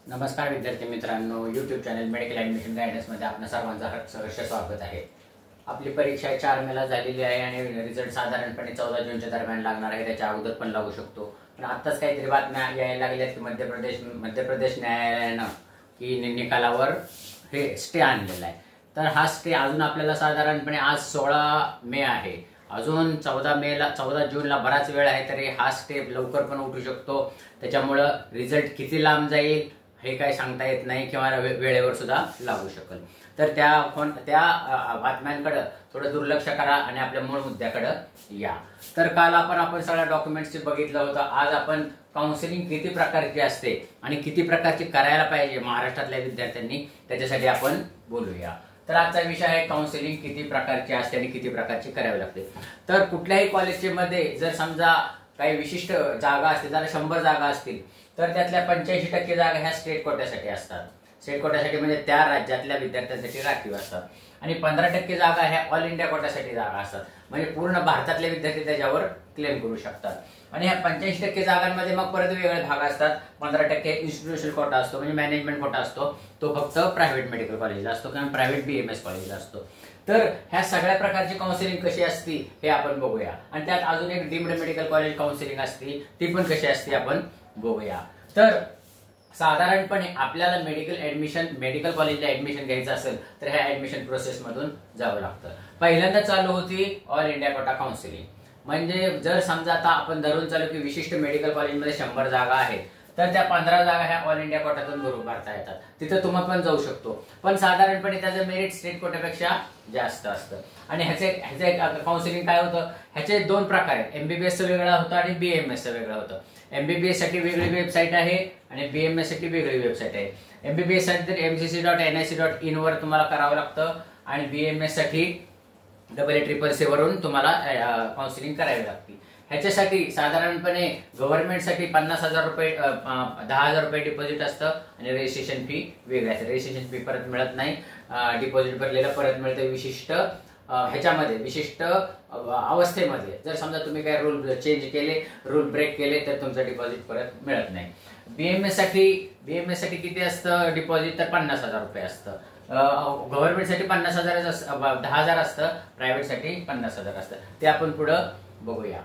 नमस्कार विद्यार्थी मित्रांनो, यूट्यूब चॅनल मेडिकल ॲडमिशन गायडन्समध्ये आपल्या सर्वांचं सहर्ष स्वागत आहे। आपली परीक्षा 4 मेला झालेली आहे आणि रिझल्ट साधारणपणे 14 जूनच्या दरम्यान लागणार आहे। त्याच्या अगोदर पण लागू शकतो, पण आत्ताच काहीतरी बातम्या यायला लागल्यात की मध्य प्रदेश न्यायालयानं की निकालावर हे स्टे आणलेला आहे। तर हा स्टे अजून आपल्याला साधारणपणे आज 16 मे आहे, अजून 14 जूनला बराच वेळ आहे, तरी हा स्टे लवकर पण उठू शकतो। त्याच्यामुळे रिझल्ट किती लांब जाईल हे काय सांगता येत नाही किंवा वेळेवर सुद्धा लागू शकेल। तर त्या बातम्यांकडे थोडं दुर्लक्ष करा आणि आपल्या मूळ मुद्द्याकडे या। तर काल आपण सगळ्या डॉक्युमेंट्स बघितलं होतं। आज आपण काउन्सिलिंग किती प्रकारची असते आणि किती प्रकारची करायला पाहिजे महाराष्ट्रातल्या विद्यार्थ्यांनी, त्याच्यासाठी आपण बोलूया। तर आजचा विषय आहे काउन्सिलिंग किती प्रकारची असते आणि किती प्रकारची करावी लागते। तर कुठल्याही कॉलेजचे मध्ये जर समजा काही विशिष्ट जागा असतील, जर 100 जागा असतील तर त्यातल्या 85% जागा ह्या स्टेट कोट्यासाठी असतात। स्टेट कोट्यासाठी म्हणजे त्या राज्यातल्या विद्यार्थ्यांसाठी राखीव असतात आणि 15% जागा ह्या ऑल इंडिया कोट्यासाठी जागा असतात, म्हणजे पूर्ण भारतातले विद्यार्थी त्याच्यावर क्लेम करू शकतात। आणि ह्या 85% जागांमध्ये मग परत वेगळे भाग असतात। 15% इन्स्टिट्यूशनल कोटा असतो, म्हणजे मॅनेजमेंट कोटा असतो, तो फक्त प्रायव्हेट मेडिकल कॉलेजला असतो किंवा प्रायव्हेट BMS कॉलेजला असतो। तर ह्या सगळ्या प्रकारची काउन्सिलिंग कशी असती हे आपण बघूया। आणि त्यात अजून एक डीम्ड मेडिकल कॉलेज काउन्सिलिंग असते, ती पण कशी असते आपण बघूया। तर साधारणपणे आपल्याला मेडिकल कॉलेजला ऍडमिशन घ्यायचं असेल तर ह्या ऍडमिशन प्रोसेस मधून जावं लागतं। पहिल्यांदा चालू होती ऑल इंडिया कोटा काउन्सिलिंग, म्हणजे जर समजा आता आपण धरून चालू की विशिष्ट मेडिकल कॉलेजमध्ये 100 जागा आहेत, तर त्या 15 जागा ह्या ऑल इंडिया कोट्यातून भरून भरता येतात, तिथं तुम्ही पण जाऊ शकतो। पण साधारणपणे त्याचं मेरिट स्टेट कोट्यापेक्षा जास्त असतं। आणि ह्याचे काउन्सिलिंग काय होतं, ह्याचे 2 प्रकार आहेत, MBBS चं वेगळं होतं आणि BAMS चं वेगळं होतं। MBBS साठी वेगळी वेबसाईट आहे आणि BAMS साठी वेगळी वेबसाईट आहे। MBBS साठी तर mcc.nic.in वर तुम्हाला करावं लागतं आणि BAMS साठी AACCC वरून तुम्हाला काउन्सिलिंग करावी लागते। ह्याच्यासाठी साधारणपणे गव्हर्नमेंटसाठी 50,000 रुपये 10,000 रुपये डिपॉझिट असतं आणि रजिस्ट्रेशन फी वेगळी असते। रजिस्ट्रेशन फी परत मिळत नाही, डिपॉझिट भरलेलं परत मिळतं विशिष्ट ह्याच्यामध्ये, विशिष्ट अवस्थेमध्ये। जर समजा तुम्ही काय रूल चेंज केले, रूल ब्रेक केले तर तुमचं डिपॉझिट परत मिळत नाही। BMS साठी किती असतं डिपॉझिट, तर 50,000 रुपये असतं। गव्हर्नमेंटसाठी 10,000 असतं, प्रायव्हेटसाठी 50,000 असतं। ते आपण पुढं बघूया।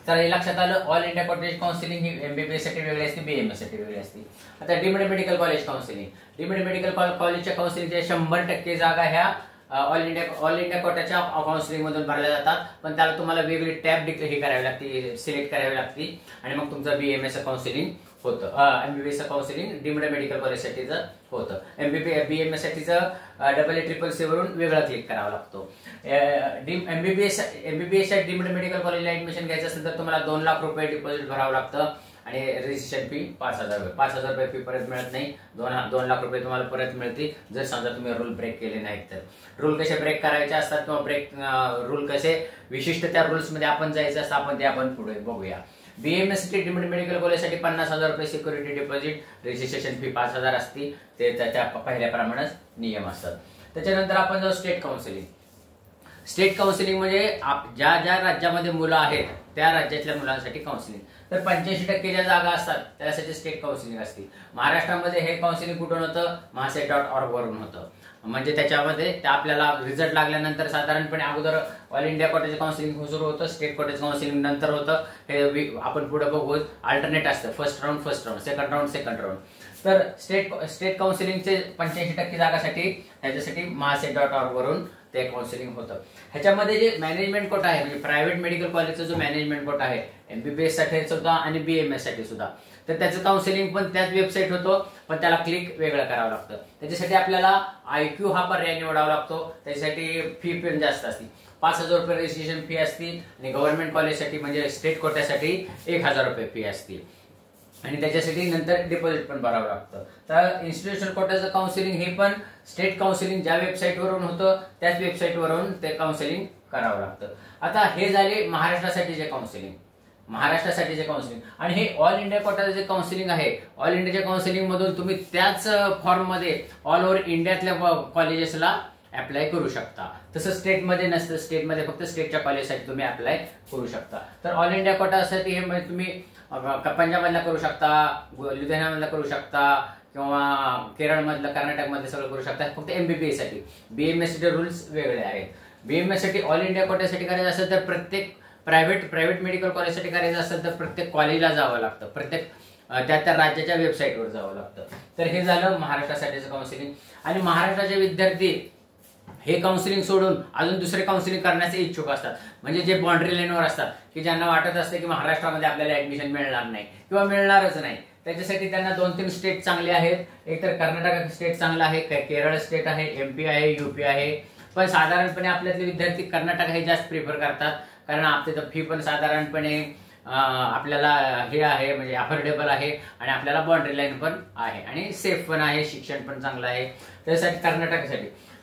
तर हे लक्षात आलं, ऑल इंडिया कॉलेज काउन्सिलिंग ही MBBS साठी वेगळी असते, BMS साठी वेगळी असते। आता deemed medical college counselling, deemed medical कॉलेजच्या काउन्सिलिंगच्या 100% जागा ह्या ऑल इंडिया कोट्याच्या काउन्सिलिंग मधून भरल्या जातात, पण त्याला तुम्हाला वेगळी टॅब हे करावी लागते, सिलेक्ट करावी लागते आणि मग तुमचं BMS काउन्सिलिंग होतं। MBBS काउन्सिलिंग डीम्ड मेडिकल कॉलेजसाठीचं होतं। BMS साठीचं AACCC वरून वेगळं क्लिक करावं लागतो। MBBS डीम्ड मेडिकल कॉलेजला ऍडमिशन घ्यायचं असेल तर तुम्हाला 2 लाख रुपये डिपॉझिट भरावं लागतं आणि रजिस्ट्रेशन फी 5,000 रुपये। 5,000 रुपये फी परत मिळत नाही, 2 लाख रुपये तुम्हाला परत मिळतील जर समजा तुम्ही रूल ब्रेक केले नाहीत तर। रूल कसे ब्रेक करायचे असतात किंवा रूल कसे विशिष्ट त्या रूल्स मध्ये आपण जायचं असतं, ते आपण पुढे बघूया। BMS डीम्ड मेडिकल कॉलेजसाठी 50,000 रुपये सिक्युरिटी डिपॉझिट, रजिस्ट्रेशन फी 5,000 असते, ते त्याच्या पहिल्याप्रमाणेच नियम असतात। त्याच्यानंतर आपण जाऊ स्टेट काउन्सिलिंग। स्टेट काउन्सिलिंग म्हणजे ज्या ज्या राज्यामध्ये मुलं आहेत त्या राज्यातल्या मुलांसाठी काउन्सिलिंग। तर 85% ज्या जागा असतात त्यासाठी स्टेट काउन्सिलिंग असते। महाराष्ट्रामध्ये हे काउन्सिलिंग कुठून होतं, mahase.org वरून होतं। म्हणजे त्याच्यामध्ये आपल्याला रिझल्ट लागल्यानंतर साधारणपणे अगोदर ऑल इंडिया कोट्याचे काउन्सिलिंग सुरू होतं, स्टेट कोट्याचे काउन्सिलिंग नंतर होतं। हे आपण पुढे बघू, अल्टरनेट असतं, फर्स्ट राऊंड, सेकंड राऊंड। तर स्टेट काउन्सिलिंगचे 85% जागासाठी त्याच्यासाठी mahase.org वरून ते काउन्सिलिंग होतं। ह्याच्यामध्ये जे मॅनेजमेंट कोटा आहे, म्हणजे प्रायव्हेट मेडिकल कॉलेजचा जो मॅनेजमेंट कोटा आहे, MBBS साठी सुद्धा आणि BMS साठी सुद्धा, तर त्याचं काउन्सिलिंग पण त्याच वेबसाईट होतं, पण त्याला क्लिक वेगळं करावं लागतं। त्याच्यासाठी आपल्याला IQ हा पर्याय निवडावा लागतो, त्याच्यासाठी फी पण जास्त असते। 5,000 रुपये रजिस्ट्रेशन फी असते आणि गव्हर्नमेंट कॉलेजसाठी म्हणजे स्टेट कोट्यासाठी 1,000 रुपये फी असते आणि त्याच्यासाठी नंतर डिपॉझिट पण भरावं लागतं। तर इन्स्टिट्यूशनल कोट्याचं काउन्सिलिंग हे पण स्टेट काउन्सिलिंग ज्या वेबसाईट वरून होतं त्याच वेबसाईट वरून ते काउन्सिलिंग करावं लागतं। आता हे झाले महाराष्ट्रासाठीचे काउन्सिलिंग आणि हे ऑल इंडिया कोटाचं जे काउन्सिलिंग आहे, ऑल इंडियाच्या काउन्सिलिंग मधून तुम्ही त्याच फॉर्म मध्ये ऑल ओव्हर इंडियातल्या कॉलेजेसला अप्लाय करू शकता। तसं स्टेटमध्ये नसतं, स्टेटमध्ये फक्त स्टेटच्या कॉलेजसाठी तुम्ही अप्लाय करू शकता। तर ऑल इंडिया कोटासाठी हे तुम्ही पंजाबमधला करू शकता, लुधियानामधला करू शकता किंवा केरळमधलं, कर्नाटकमधलं सगळं करू शकता. फक्त MBBS साठी BMS साठी रूल्स वेगळे आहेत. BMS साठी ऑल इंडिया कोट्यासाठी करायचं असेल तर प्रत्येक प्रायव्हेट मेडिकल कॉलेजसाठी करायचं असेल तर प्रत्येक कॉलेजला जावं लागतं, प्रत्येक त्या राज्याच्या वेबसाईटवर जावं लागतं. तर हे झालं महाराष्ट्रासाठीचं काउन्सिलिंग. आणि महाराष्ट्राचे विद्यार्थी हे काउन्सिलिंग सोडून अजून दुसरे काउन्सिलिंग करण्याचे इच्छुक असतात, म्हणजे जे बाउंड्री लाईनवर असतात, की ज्यांना वाटत असते की महाराष्ट्रामध्ये आपल्याला ऍडमिशन मिळणार नाही किंवा मिळणारच नाही. त्याच्यासाठी त्यांना 2-3 स्टेट चांगले आहेत. एक तर कर्नाटक स्टेट चांगला आहे, केरळ स्टेट आहे, MP आहे, UP आहे. पण साधारणपणे आपल्यातले विद्यार्थी कर्नाटक हे जास्त प्रिफर करतात, कारण आपली फी पण साधारणपणे आपल्याला हे आहे, म्हणजे अफोर्डेबल आहे आणि आपल्याला बाउंड्री लाईन पण आहे आणि सेफ पण आहे, शिक्षण पण चांगलं आहे. त्यासाठी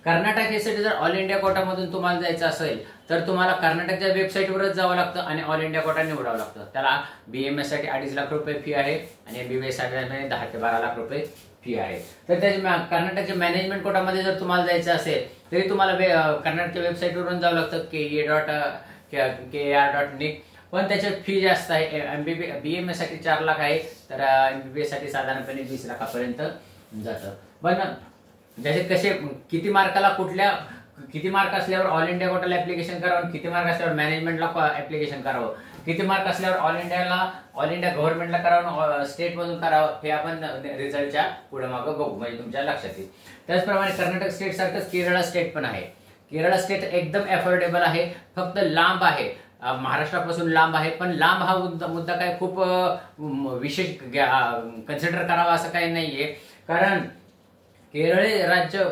कर्नाटक हे साठी जर ऑल इंडिया कोटामधून तुम्हाला जायचं असेल तर तुम्हाला कर्नाटकच्या वेबसाईटवरच जावं लागतं आणि ऑल इंडिया कोटा निवडावं लागतं. त्याला BMS साठी 2.5 लाख रुपये फी आहे आणि MBBS साठी 10 ते 12 लाख रुपये फी आहे. तर त्याच्या कर्नाटकच्या मॅनेजमेंट कोटामध्ये जर तुम्हाला जायचं असेल तरी तुम्हाला कर्नाटकच्या वेबसाईटवरून जावं लागतं KEA.KR.NIC. पण त्याची फी जास्त आहे. BMS साठी 4 लाख आहे, तर MBBS साठी साधारणपणे 20 लाखापर्यंत जातं. पण जसे कसे किती मार्क असल्यावर ऑल इंडिया कोटाला ऍप्लिकेशन करावं, किती मार्क असल्यावर मॅनेजमेंटला ऍप्लिकेशन करावं, किती मार्क असल्यावर ऑल इंडिया गव्हर्नमेंटला करावं, स्टेट मधून करावं, हे आपण रिझल्टच्या पुढे मागं बघू, म्हणजे तुमच्या लक्षात येईल. त्याचप्रमाणे कर्नाटक स्टेट सारखंच केरळ स्टेट पण आहे. केरळ स्टेट एकदम अफोर्डेबल आहे, फक्त लांब आहे, महाराष्ट्रापासून लांब आहे. पण लांब हा मुद्दा काय खूप विशेष कन्सिडर करावा असं काही नाहीये, कारण केरळ राज्य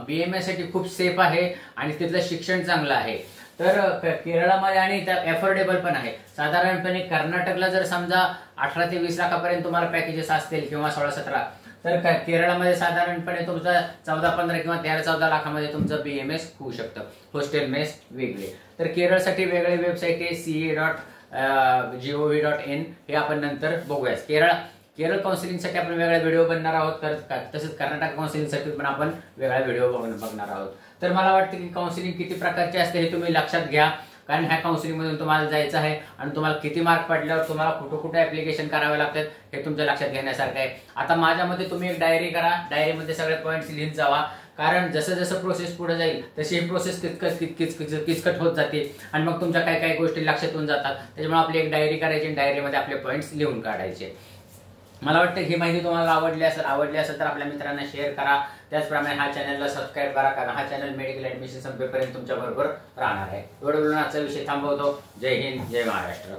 BMS साठी खूप सेफ आहे आणि तिथलं शिक्षण चांगलं आहे. तर केरळामध्ये आणि त्या अफोर्डेबल पण आहे. साधारणपणे कर्नाटकला जर समजा 18 ते 20 लाखापर्यंत तुम्हाला पॅकेजेस असतील किंवा 16-17, तर केरळामध्ये साधारणपणे तुमचं 14-15 किंवा 13-14 लाखामध्ये तुमचं BMS होऊ शकतं, हॉस्टेल मेस वेगळे. तर केरळसाठी वेगळे वेबसाईट आहे CA.gov.in, हे आपण नंतर बघूयाच. केरळ काउन्सिलिंगसाठी आपण वेगळा व्हिडिओ बनणार आहोत, तर तसेच कर्नाटक काउन्सिलिंगसाठी पण आपण वेगळा व्हिडिओ बघणार आहोत. तर मला वाटतं की काउन्सिलिंग किती प्रकारचे असते हे तुम्ही लक्षात घ्या, कारण ह्या काउन्सिलिंग मधून तुम्हाला जायचं आहे आणि तुम्हाला किती मार्क पडल्यावर तुम्हाला कुठे ऍप्लिकेशन करावे लागतात हे तुमच्या लक्षात घेण्यासारखं आहे. आता माझ्यामध्ये तुम्ही एक डायरी करा, डायरीमध्ये सगळे पॉईंट्स लिहित जावा, कारण जसं प्रोसेस पुढे जाईल तशी ही प्रोसेस किचकट होत जाते आणि मग तुमच्या काही गोष्टी लक्षातून जातात. त्याच्यामुळे आपली एक डायरी करायची आणि डायरीमध्ये आपले पॉईंट्स लिहून काढायचे. मला वाटतं ही माहिती तुम्हाला आवडली असेल तर आपल्या मित्रांना शेअर करा. त्याचप्रमाणे हा चॅनलला सबस्क्राईब करा, कारण हा चॅनल मेडिकल ऍडमिशन संपेपर्यंत तुमच्या बरोबर राहणार आहे. एवढं बोलून आजचा विषय थांबवतो. जय हिंद, जय महाराष्ट्र.